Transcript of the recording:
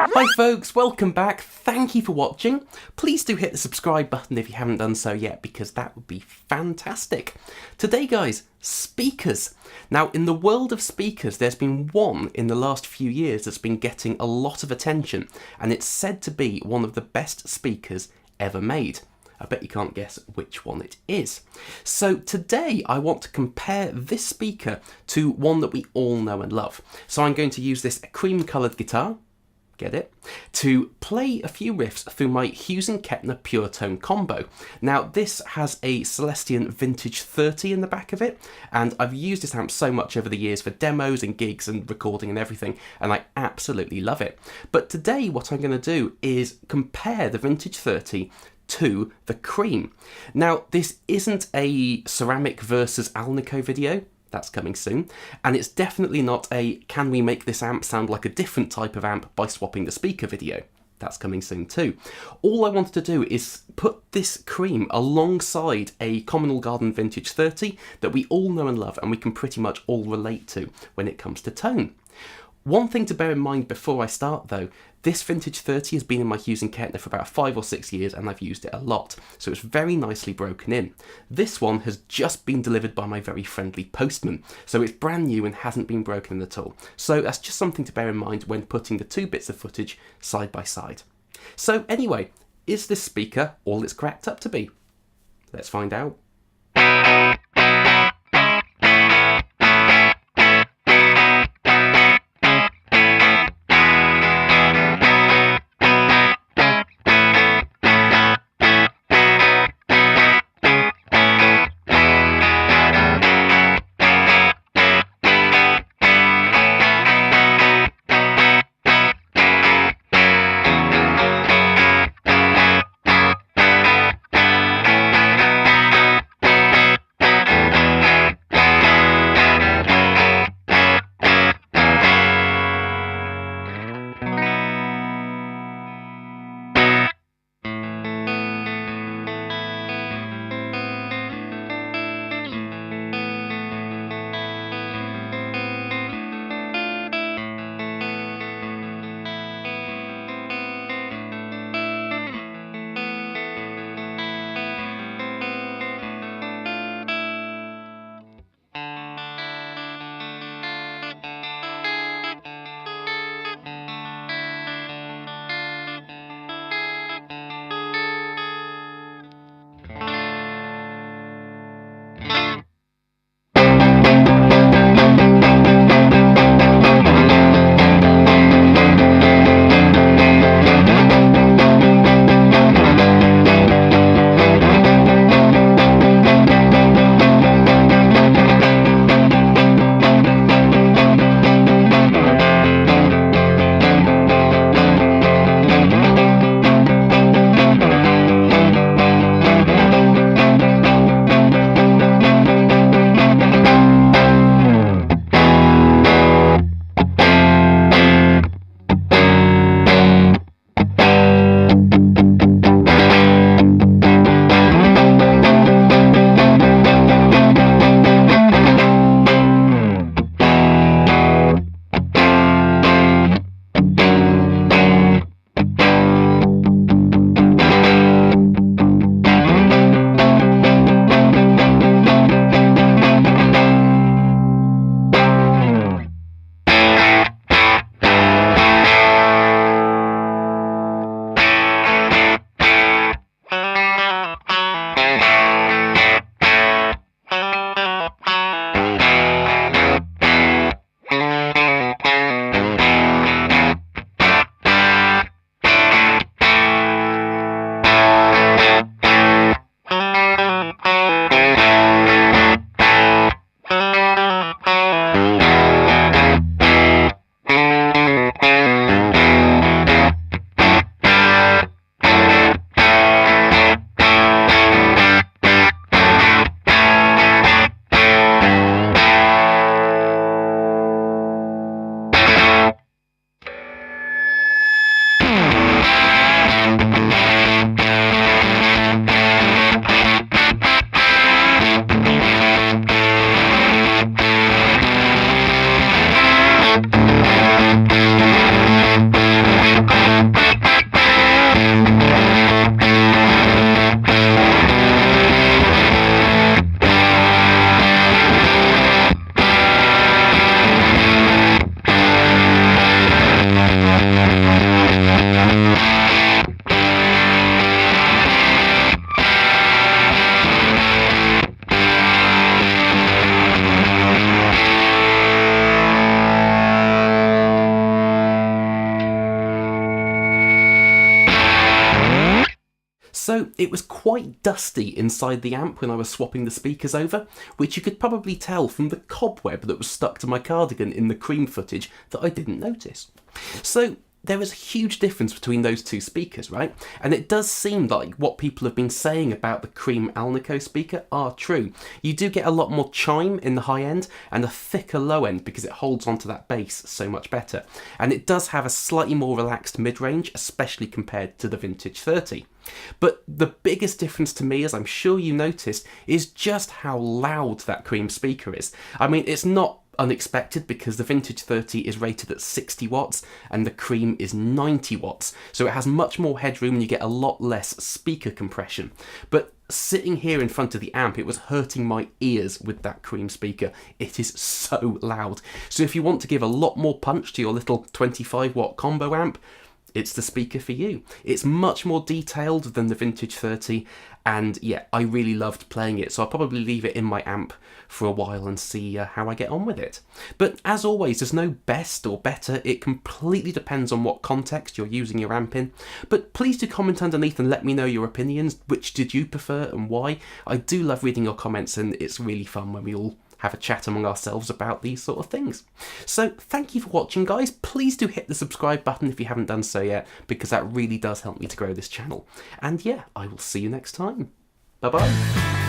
Hi folks, welcome back. Thank you for watching. Please do hit the subscribe button if you haven't done so yet, because that would be fantastic. Today guys, speakers. Now in the world of speakers, there's been one in the last few years that's been getting a lot of attention, and it's said to be one of the best speakers ever made. I bet you can't guess which one it is. So today I want to compare this speaker to one that we all know and love. So I'm going to use this cream coloured guitar, get it, to play a few riffs through my Hughes & Kettner Pure Tone combo. Now this has a Celestion Vintage 30 in the back of it, and I've used this amp so much over the years for demos and gigs and recording and everything, and I absolutely love it. But today what I'm going to do is compare the Vintage 30 to the Cream. Now this isn't a ceramic versus Alnico video, that's coming soon, and it's definitely not a can we make this amp sound like a different type of amp by swapping the speaker video. That's coming soon too. All I wanted to do is put this Cream alongside a Communal Garden Vintage 30 that we all know and love and we can pretty much all relate to when it comes to tone. One thing to bear in mind before I start though, this Vintage 30 has been in my Hughes & Kettner for about 5 or 6 years and I've used it a lot, so it's very nicely broken in. This one has just been delivered by my very friendly postman, so it's brand new and hasn't been broken in at all. So that's just something to bear in mind when putting the two bits of footage side by side. So anyway, is this speaker all it's cracked up to be? Let's find out. So it was quite dusty inside the amp when I was swapping the speakers over, which you could probably tell from the cobweb that was stuck to my cardigan in the Cream footage that I didn't notice. So there is a huge difference between those two speakers, right? And it does seem like what people have been saying about the Cream Alnico speaker are true. You do get a lot more chime in the high end and a thicker low end because it holds onto that bass so much better. And it does have a slightly more relaxed mid-range, especially compared to the Vintage 30. But the biggest difference to me, as I'm sure you noticed, is just how loud that Cream speaker is. I mean, it's not unexpected because the Vintage 30 is rated at 60 watts and the Cream is 90 watts, so it has much more headroom and you get a lot less speaker compression. But sitting here in front of the amp, it was hurting my ears with that Cream speaker. It is so loud. So if you want to give a lot more punch to your little 25 watt combo amp, it's the speaker for you. It's much more detailed than the Vintage 30, and yeah, I really loved playing it, so I'll probably leave it in my amp for a while and see how I get on with it. But as always, there's no best or better, it completely depends on what context you're using your amp in. But please do comment underneath and let me know your opinions. Which did you prefer and why? I do love reading your comments, and it's really fun when we all have a chat among ourselves about these sort of things. So thank you for watching, guys. Please do hit the subscribe button if you haven't done so yet, because that really does help me to grow this channel. And yeah, I will see you next time. Bye bye.